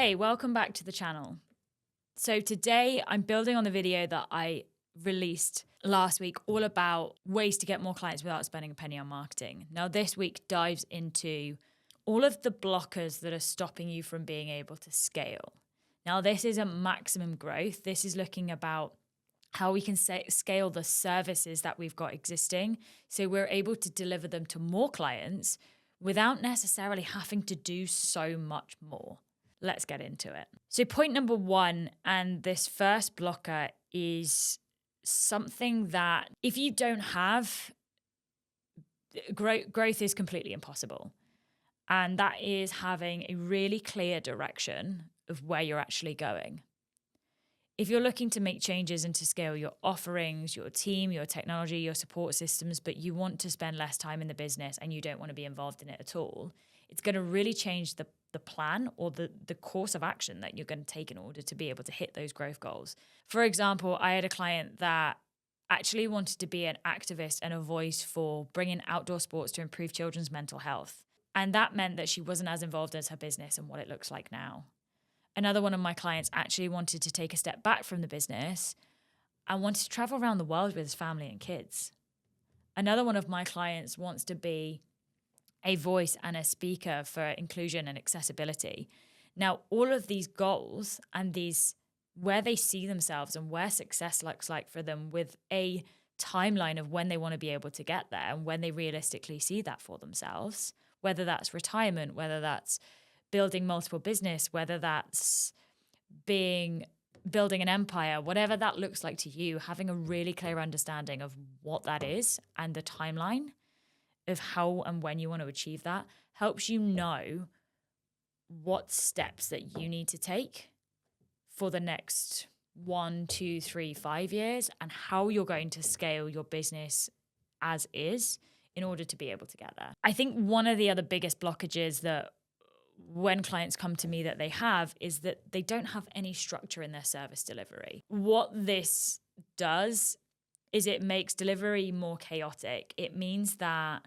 Hey, welcome back to the channel. So today I'm building on the video that I released last week all about ways to get more clients without spending a penny on marketing. Now this week dives into all of the blockers that are stopping you from being able to scale. Now this isn't maximum growth. This is looking about how we can scale the services that we've got existing so we're able to deliver them to more clients without necessarily having to do so much more. Let's get into it. So point number one, and this first blocker is something that if you don't have, growth is completely impossible. And that is having a really clear direction of where you're actually going. If you're looking to make changes and to scale your offerings, your team, your technology, your support systems, but you want to spend less time in the business and you don't want to be involved in it at all, it's going to really change the plan or the course of action that you're going to take in order to be able to hit those growth goals. For example, I had a client that actually wanted to be an activist and a voice for bringing outdoor sports to improve children's mental health. And that meant that she wasn't as involved as her business and what it looks like now. Another one of my clients actually wanted to take a step back from the business and wanted to travel around the world with his family and kids. Another one of my clients wants to be a voice and a speaker for inclusion and accessibility. Now, all of these goals and these where they see themselves and where success looks like for them with a timeline of when they want to be able to get there and when they realistically see that for themselves, whether that's retirement, whether that's building multiple business, whether that's building an empire, whatever that looks like to you, having a really clear understanding of what that is and the timeline of how and when you want to achieve that helps you know what steps that you need to take for the next 1, 2, 3, 5 years and how you're going to scale your business as is in order to be able to get there. I think one of the other biggest blockages that when clients come to me that they have is that they don't have any structure in their service delivery. What this does is it makes delivery more chaotic. It means that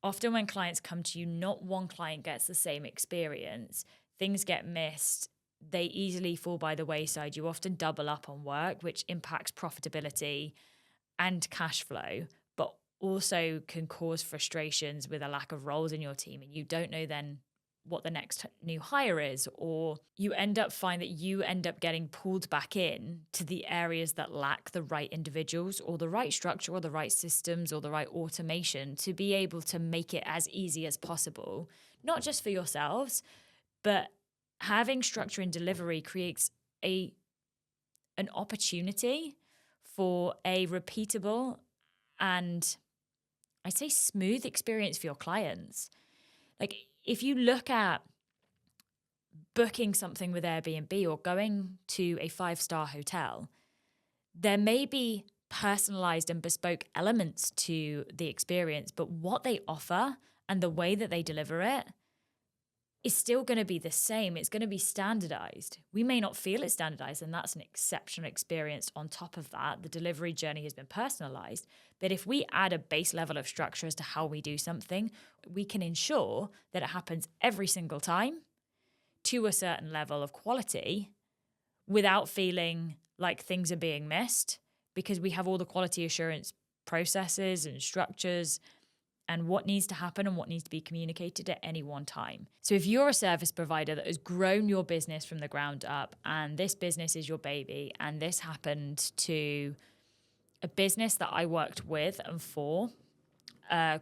often when clients come to you, not one client gets the same experience. Things get missed. They easily fall by the wayside. You often double up on work, which impacts profitability and cash flow, but also can cause frustrations with a lack of roles in your team. And you don't know then what the next new hire is, or you end up getting pulled back in to the areas that lack the right individuals or the right structure or the right systems or the right automation to be able to make it as easy as possible, not just for yourselves, but having structure in delivery creates an opportunity for a repeatable and I'd say smooth experience for your clients. Like, if you look at booking something with Airbnb or going to a 5-star hotel, there may be personalized and bespoke elements to the experience, but what they offer and the way that they deliver it is still going to be the same. It's going to be standardized. We may not feel it's standardized, and that's an exceptional experience. On top of that, the delivery journey has been personalized. But if we add a base level of structure as to how we do something, we can ensure that it happens every single time to a certain level of quality without feeling like things are being missed, because we have all the quality assurance processes and structures and what needs to happen and what needs to be communicated at any one time. So if you're a service provider that has grown your business from the ground up and this business is your baby, and this happened to a business that I worked with and for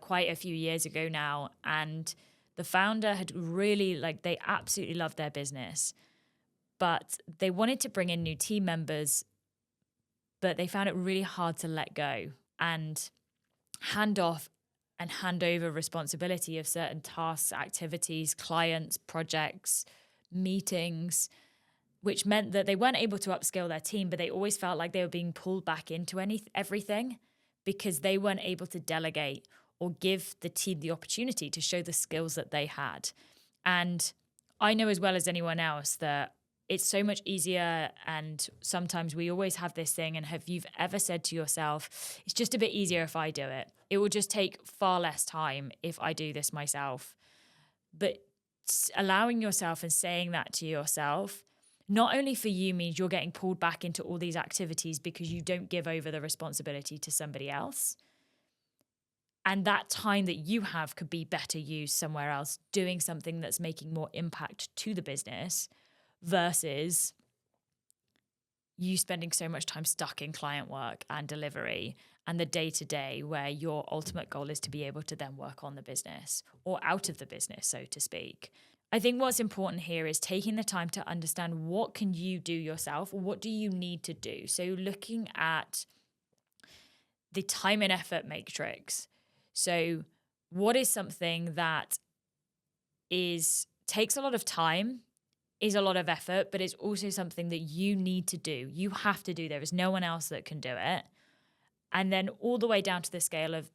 quite a few years ago now, and the founder had really, they absolutely loved their business, but they wanted to bring in new team members, but they found it really hard to let go and hand off and hand over responsibility of certain tasks, activities, clients, projects, meetings, which meant that they weren't able to upskill their team, but they always felt like they were being pulled back into everything because they weren't able to delegate or give the team the opportunity to show the skills that they had. And I know as well as anyone else that it's so much easier, and sometimes we always have this thing, and have you ever said to yourself, it's just a bit easier if I do it. It will just take far less time if I do this myself. But allowing yourself and saying that to yourself, not only for you means you're getting pulled back into all these activities because you don't give over the responsibility to somebody else. And that time that you have could be better used somewhere else, doing something that's making more impact to the business versus you spending so much time stuck in client work and delivery and the day-to-day where your ultimate goal is to be able to then work on the business or out of the business, so to speak. I think what's important here is taking the time to understand what can you do yourself, what do you need to do. So looking at the time and effort matrix. So what is something that takes a lot of time, is a lot of effort, but it's also something that you need to do. You have to do. There is no one else that can do it. And then all the way down to the scale of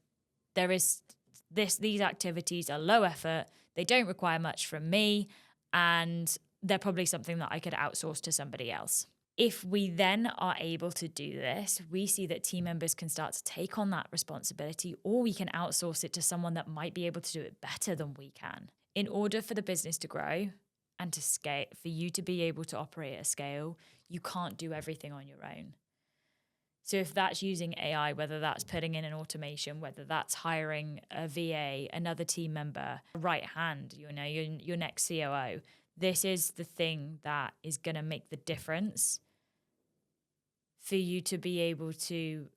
these activities are low effort, they don't require much from me, and they're probably something that I could outsource to somebody else. If we then are able to do this, we see that team members can start to take on that responsibility, or we can outsource it to someone that might be able to do it better than we can. In order for the business to grow and to scale, for you to be able to operate at a scale, you can't do everything on your own. So if that's using AI, whether that's putting in an automation, whether that's hiring a VA, another team member, a right hand, your next COO, this is the thing that is going to make the difference for you to be able to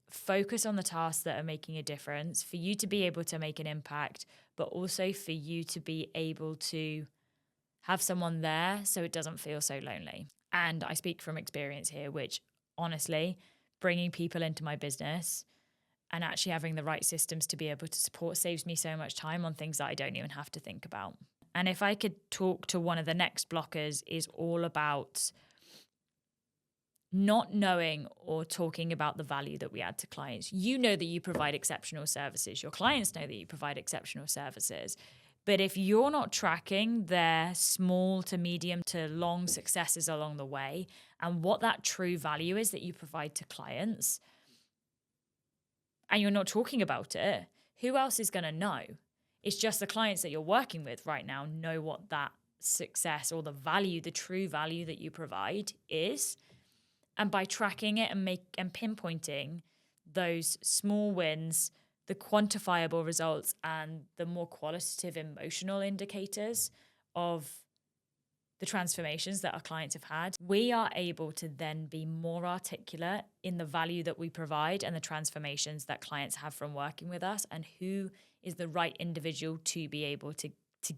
focus on the tasks that are making a difference, for you to be able to make an impact, but also for you to be able to have someone there so it doesn't feel so lonely. And I speak from experience here, which honestly, bringing people into my business and actually having the right systems to be able to support saves me so much time on things that I don't even have to think about. And if I could talk to one of the next blockers, is all about not knowing or talking about the value that we add to clients. You know that you provide exceptional services. Your clients know that you provide exceptional services. But if you're not tracking their small to medium to long successes along the way and what that true value is that you provide to clients, and you're not talking about it, who else is going to know? It's just the clients that you're working with right now know what that success or the value, the true value that you provide is. And by tracking it and pinpointing those small wins, the quantifiable results, and the more qualitative emotional indicators of the transformations that our clients have had, we are able to then be more articulate in the value that we provide and the transformations that clients have from working with us, and who is the right individual to be able to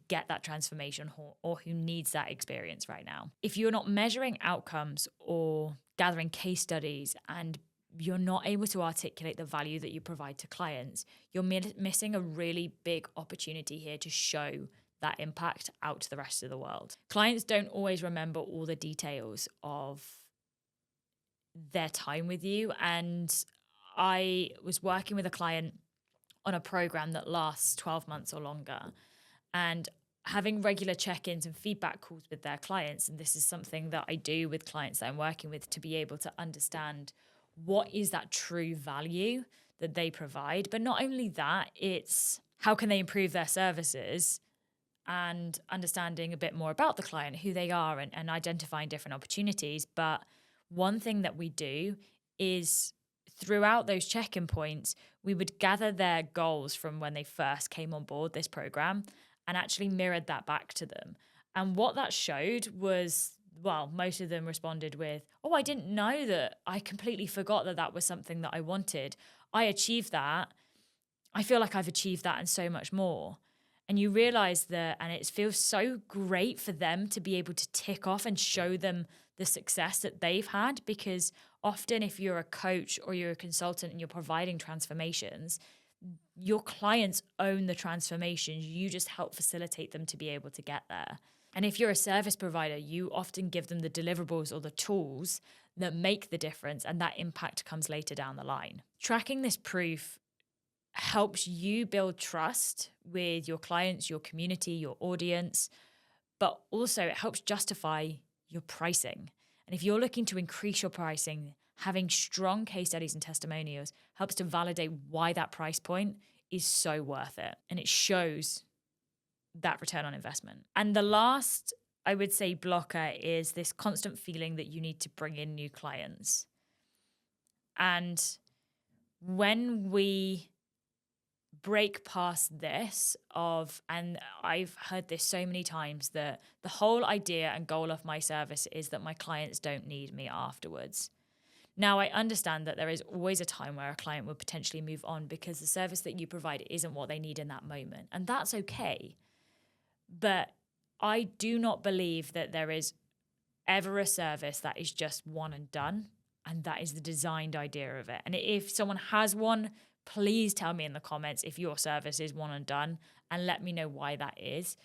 get that transformation or who needs that experience right now. If you're not measuring outcomes or gathering case studies and you're not able to articulate the value that you provide to clients, you're missing a really big opportunity here to show that impact out to the rest of the world. Clients don't always remember all the details of their time with you. And I was working with a client on a program that lasts 12 months or longer, and having regular check-ins and feedback calls with their clients. And this is something that I do with clients that I'm working with, to be able to understand what is that true value that they provide. But not only that, it's how can they improve their services, and understanding a bit more about the client, who they are, and identifying different opportunities. But one thing that we do is, throughout those check-in points, we would gather their goals from when they first came on board this program and actually mirrored that back to them. And what that showed was, well, most of them responded with, oh, I didn't know that. I completely forgot that that was something that I wanted. I achieved that. I feel like I've achieved that and so much more. And you realize that, and it feels so great for them to be able to tick off and show them the success that they've had. Because often if you're a coach or you're a consultant and you're providing transformations, your clients own the transformations. You just help facilitate them to be able to get there. And if you're a service provider, you often give them the deliverables or the tools that make the difference, and that impact comes later down the line. Tracking this proof helps you build trust with your clients, your community, your audience, but also it helps justify your pricing. And if you're looking to increase your pricing, having strong case studies and testimonials helps to validate why that price point is so worth it. And it shows that return on investment. And the last, I would say, blocker is this constant feeling that you need to bring in new clients. And when we break past this and I've heard this so many times, that the whole idea and goal of my service is that my clients don't need me afterwards. Now, I understand that there is always a time where a client will potentially move on because the service that you provide isn't what they need in that moment. And that's okay. But I do not believe that there is ever a service that is just one and done. And that is the designed idea of it. And if someone has one, please tell me in the comments if your service is one and done and let me know why that is.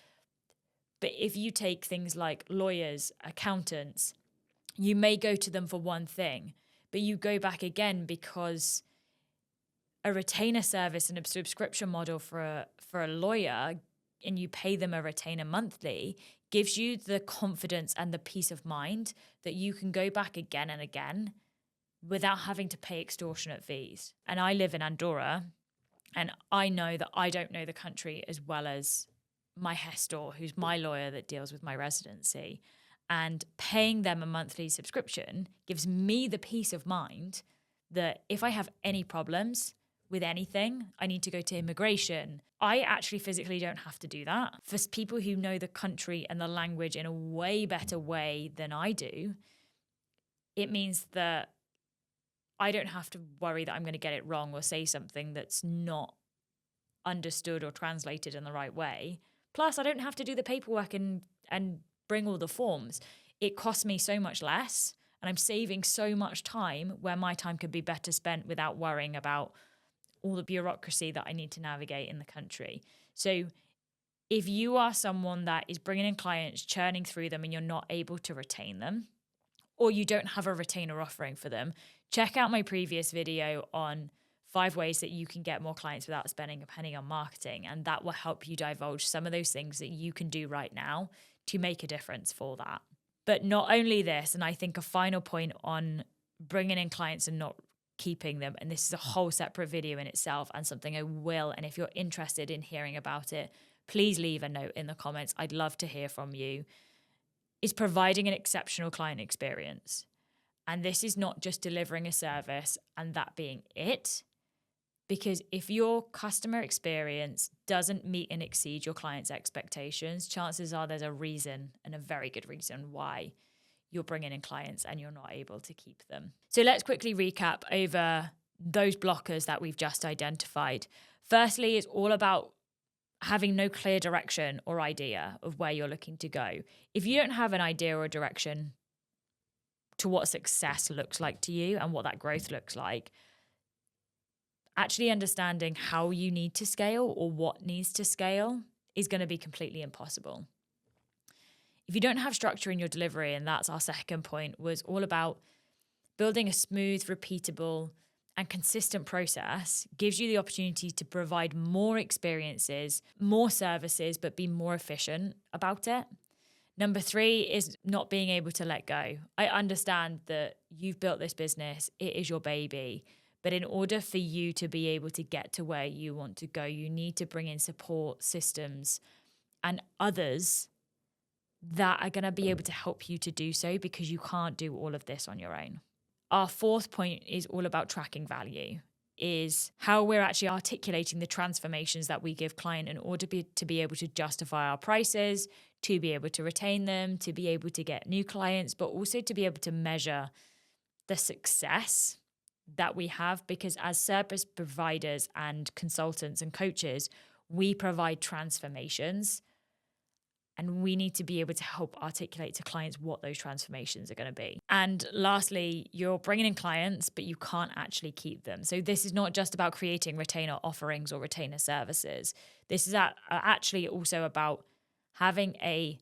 But if you take things like lawyers, accountants, you may go to them for one thing, but you go back again because a retainer service and a subscription model for a lawyer, and you pay them a retainer monthly, gives you the confidence and the peace of mind that you can go back again and again without having to pay extortionate fees. And I live in Andorra, and I know that I don't know the country as well as my Hestor, who's my lawyer that deals with my residency. And paying them a monthly subscription gives me the peace of mind that if I have any problems with anything, I need to go to immigration, I actually physically don't have to do that. For people who know the country and the language in a way better way than I do, it means that I don't have to worry that I'm going to get it wrong or say something that's not understood or translated in the right way. Plus, I don't have to do the paperwork and bring all the forms. It costs me so much less, and I'm saving so much time where my time could be better spent without worrying about all the bureaucracy that I need to navigate in the country. So if you are someone that is bringing in clients, churning through them, and you're not able to retain them, or you don't have a retainer offering for them, check out my previous video on 5 ways that you can get more clients without spending a penny on marketing. And that will help you divulge some of those things that you can do right now to make a difference for that. But not only this, and I think a final point on bringing in clients and not keeping them, and this is a whole separate video in itself and something I will, and if you're interested in hearing about it, please leave a note in the comments. I'd love to hear from you, is providing an exceptional client experience. And this is not just delivering a service and that being it. Because if your customer experience doesn't meet and exceed your client's expectations, chances are there's a reason, and a very good reason, why you're bringing in clients and you're not able to keep them. So let's quickly recap over those blockers that we've just identified. Firstly, it's all about having no clear direction or idea of where you're looking to go. If you don't have an idea or direction to what success looks like to you and what that growth looks like, actually understanding how you need to scale or what needs to scale is going to be completely impossible. If you don't have structure in your delivery, and that's our second point, was all about building a smooth, repeatable, and consistent process, gives you the opportunity to provide more experiences, more services, but be more efficient about it. Number 3 is not being able to let go. I understand that you've built this business, it is your baby. But in order for you to be able to get to where you want to go, you need to bring in support systems and others that are going to be able to help you to do so, because you can't do all of this on your own. Our 4th point is all about tracking value, is how we're actually articulating the transformations that we give client in order to be able to justify our prices, to be able to retain them, to be able to get new clients, but also to be able to measure the success that we have, because as service providers and consultants and coaches, we provide transformations, and we need to be able to help articulate to clients what those transformations are going to be. And lastly, you're bringing in clients, but you can't actually keep them. So this is not just about creating retainer offerings or retainer services. This is actually also about having a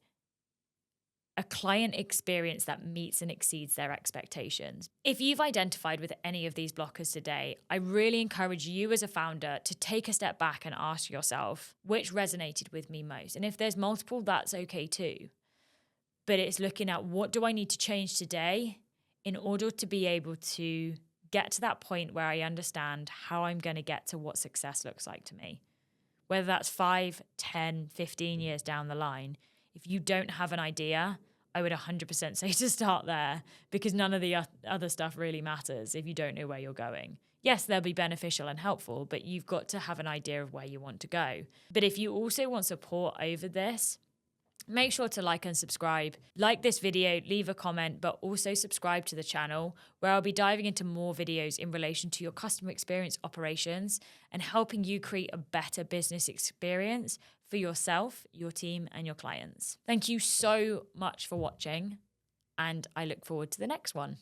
client experience that meets and exceeds their expectations. If you've identified with any of these blockers today, I really encourage you as a founder to take a step back and ask yourself, which resonated with me most? And if there's multiple, that's okay too. But it's looking at, what do I need to change today in order to be able to get to that point where I understand how I'm going to get to what success looks like to me? whether that's 5, 10, 15 years down the line, if you don't have an idea, I would 100% say to start there, because none of the other stuff really matters if you don't know where you're going. Yes, they'll be beneficial and helpful, but you've got to have an idea of where you want to go. But if you also want support over this, make sure to like and subscribe. Like this video, leave a comment, but also subscribe to the channel, where I'll be diving into more videos in relation to your customer experience operations and helping you create a better business experience for yourself, your team, and your clients. Thank you so much for watching, and I look forward to the next one.